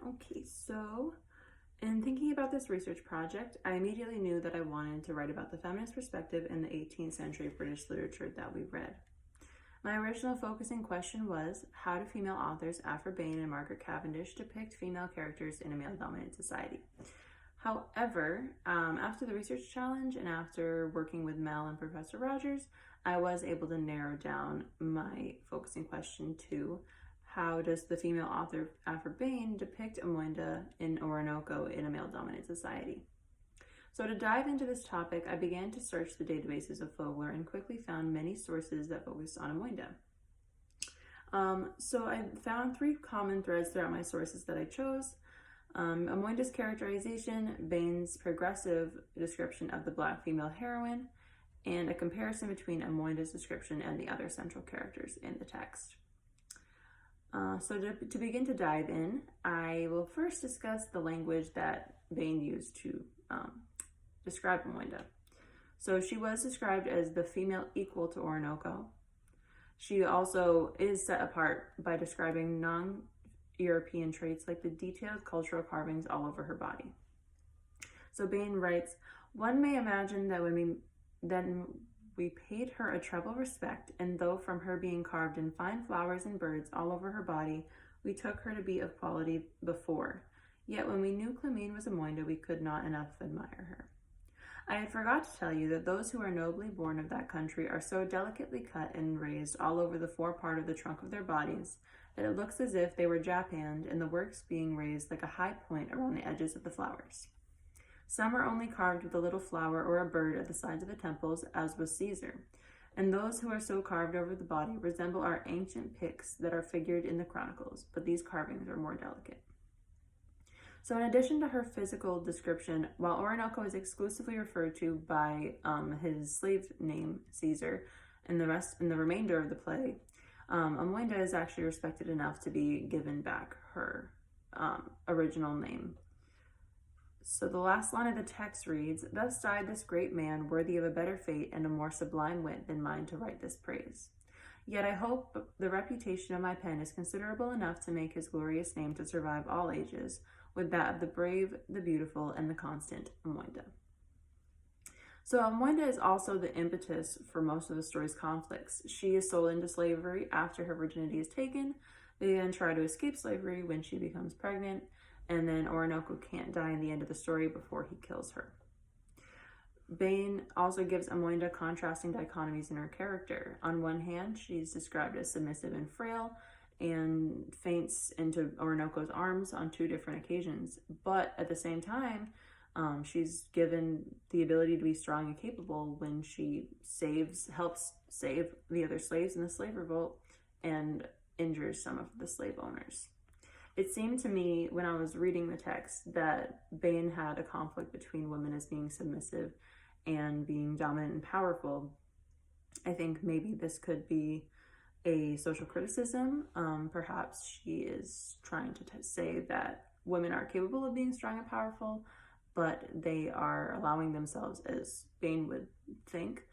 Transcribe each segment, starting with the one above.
Okay, so in thinking about this research project, I immediately knew that I wanted to write about the feminist perspective in the 18th century British literature that we read. My original focusing question was, how do female authors Aphra Behn and Margaret Cavendish depict female characters in a male-dominated society? However, after the research challenge and after working with Mel and Professor Rogers, I was able to narrow down my focusing question to how does the female author Aphra Behn depict Amoinda in Oroonoko in a male-dominated society? So to dive into this topic, I began to search the databases of folklore and quickly found many sources that focused on Amoinda. So I found three common threads throughout my sources that I chose. Amoinda's characterization, Bain's progressive description of the Black female heroine, and a comparison between Amoinda's description and the other central characters in the text. So to begin to dive in, I will first discuss the language that Bain used to describe Amoinda. So she was described as the female equal to Oroonoko. She also is set apart by describing non-European traits like the detailed cultural carvings all over her body. So Bain writes, "One may imagine that when we paid her a treble respect, and though from her being carved in fine flowers and birds all over her body, we took her to be of quality before. Yet when we knew Clemene was Amoinda, we could not enough admire her. I had forgot to tell you that those who are nobly born of that country are so delicately cut and raised all over the forepart of the trunk of their bodies that it looks as if they were japanned and the works being raised like a high point around the edges of the flowers. Some are only carved with a little flower or a bird at the sides of the temples, as was Caesar, and those who are so carved over the body resemble our ancient pics that are figured in the chronicles, but these carvings are more delicate." So in addition to her physical description, while Oroonoko is exclusively referred to by his slave name, Caesar, and the remainder of the play, Amoinda is actually respected enough to be given back her original name. So the last line of the text reads, "Thus died this great man, worthy of a better fate and a more sublime wit than mine to write this praise. Yet I hope the reputation of my pen is considerable enough to make his glorious name to survive all ages, with that of the brave, the beautiful, and the constant Amoinda." So Amoinda is also the impetus for most of the story's conflicts. She is sold into slavery after her virginity is taken. They then try to escape slavery when she becomes pregnant, and then Oroonoko can't die in the end of the story before he kills her. Bain also gives Amoinda contrasting dichotomies in her character. On one hand, she's described as submissive and frail, and faints into Oroonoko's arms on two different occasions. But at the same time, she's given the ability to be strong and capable when she helps save the other slaves in the slave revolt and injures some of the slave owners. It seemed to me when I was reading the text that Bain had a conflict between women as being submissive and being dominant and powerful. I think maybe this could be a social criticism. Perhaps she is trying to say that women are capable of being strong and powerful, but they are allowing themselves, as Bain would think,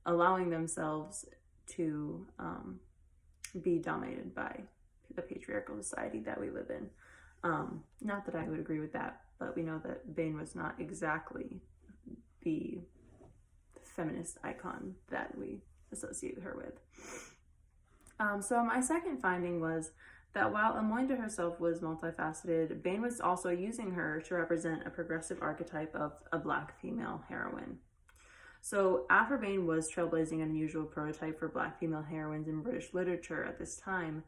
allowing themselves to be dominated by the patriarchal society that we live in. Not that I would agree with that, but we know that Bain was not exactly the feminist icon that we associate her with. So my second finding was that while Amoinda herself was multifaceted, Bain was also using her to represent a progressive archetype of a Black female heroine. So Aphra Behn was trailblazing an unusual prototype for Black female heroines in British literature at this time.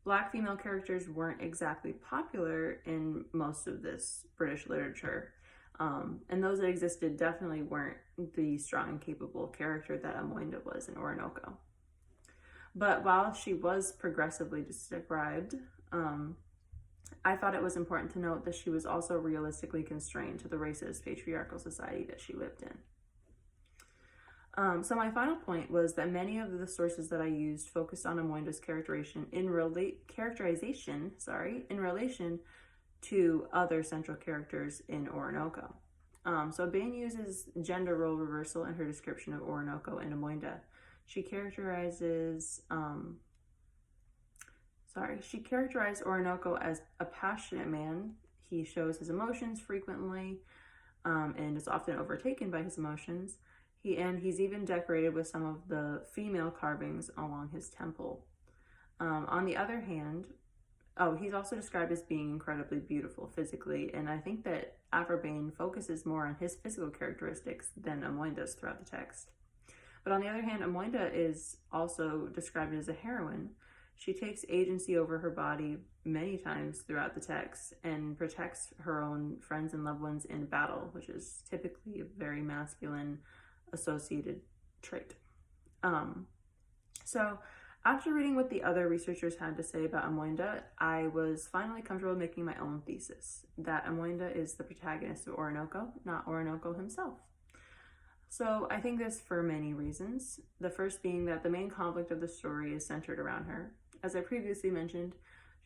Black female characters weren't exactly popular in most of this British literature, and those that existed definitely weren't the strong and capable character that Amoinda was in Oroonoko. But while she was progressively described, I thought it was important to note that she was also realistically constrained to the racist patriarchal society that she lived in. So my final point was that many of the sources that I used focused on Amoinda's characterization in relation to other central characters in Oroonoko. So Bain uses gender role reversal in her description of Oroonoko and Amoinda. She characterized Oroonoko as a passionate man He shows his emotions frequently and is often overtaken by his emotions. He's even decorated with some of the female carvings along his temple. On the other hand, he's also described as being incredibly beautiful physically, and I think that Afrobane focuses more on his physical characteristics than Amoinda's throughout the text. But on the other hand, Amoinda is also described as a heroine. She takes agency over her body many times throughout the text and protects her own friends and loved ones in battle, which is typically a very masculine associated trait. So after reading what the other researchers had to say about Amoinda, I was finally comfortable making my own thesis, that Amoinda is the protagonist of Oroonoko, not Oroonoko himself. So I think this for many reasons. The first being that the main conflict of the story is centered around her. As I previously mentioned,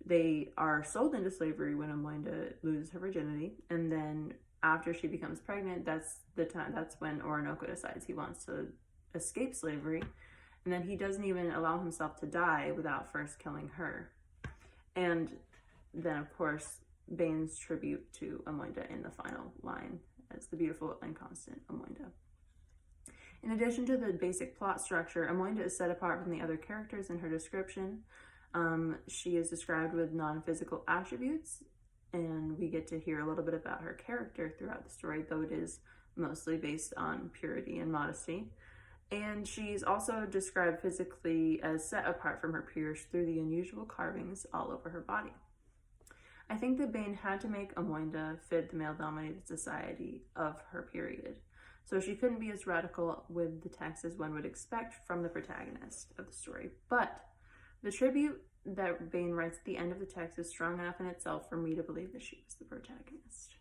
they are sold into slavery when Amoinda loses her virginity, and then after she becomes pregnant, that's when Oroonoko decides he wants to escape slavery, and then he doesn't even allow himself to die without first killing her. And then, of course, Bane's tribute to Amoinda in the final line as the beautiful and constant Amoinda. In addition to the basic plot structure, Amoinda is set apart from the other characters in her description. She is described with non-physical attributes, and we get to hear a little bit about her character throughout the story, though it is mostly based on purity and modesty. And she's also described physically as set apart from her peers through the unusual carvings all over her body. I think that Bane had to make Amoinda fit the male-dominated society of her period, so she couldn't be as radical with the text as one would expect from the protagonist of the story. But the tribute that Bane writes at the end of the text is strong enough in itself for me to believe that she was the protagonist.